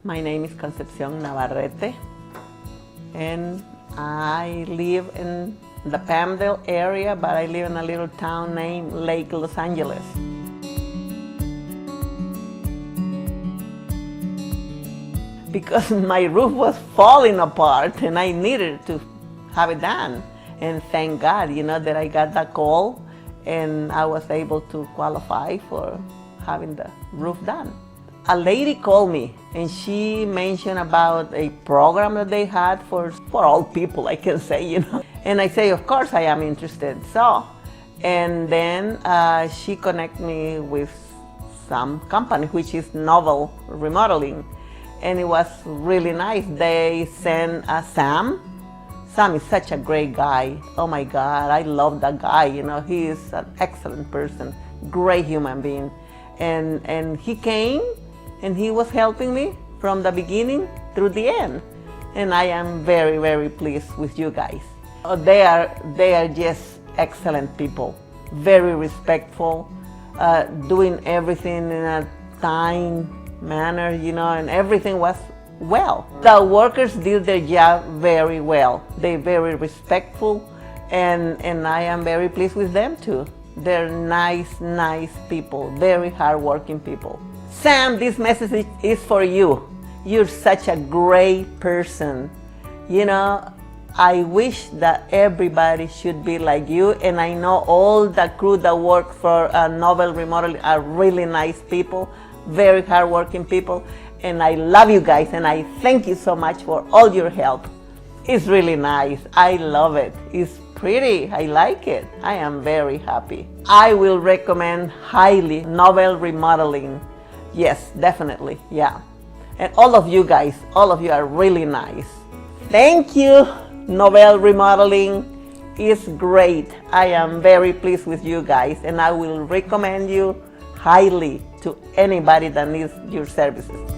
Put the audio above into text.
My name is Concepcion Navarrete, and I live in the Palmdale area, but I live in a little town named Lake Los Angeles. Because my roof was falling apart and I needed to have it done. And thank God, that I got that call and I was able to qualify for having the roof done. A lady called me and she mentioned about a program that they had for all people, I can say, And I say, of course I am interested. And then she connected me with some company, which is Novel Remodeling. And it was really nice. They sent Sam. Sam is such a great guy. Oh my God, I love that guy. He is an excellent person, great human being. And he came and he was helping me from the beginning through the end. And I am very, very pleased with you guys. They are just excellent people, very respectful, doing everything in a time manner, and everything was well. The workers did their job very well. They're very respectful, and I am very pleased with them too. They're nice people, very hardworking people. Sam, this message is for you. You're such a great person. I wish that everybody should be like you, and I know all the crew that work for Novel Remodeling are really nice people, very hardworking people, and I love you guys, and I thank you so much for all your help. It's really nice. I love it. It's pretty. I like it. I am very happy. I will recommend highly Novel Remodeling. Yes, definitely, yeah. And all of you guys, all of you are really nice. Thank you. Novel Remodeling is great. I am very pleased with you guys, and I will recommend you highly to anybody that needs your services.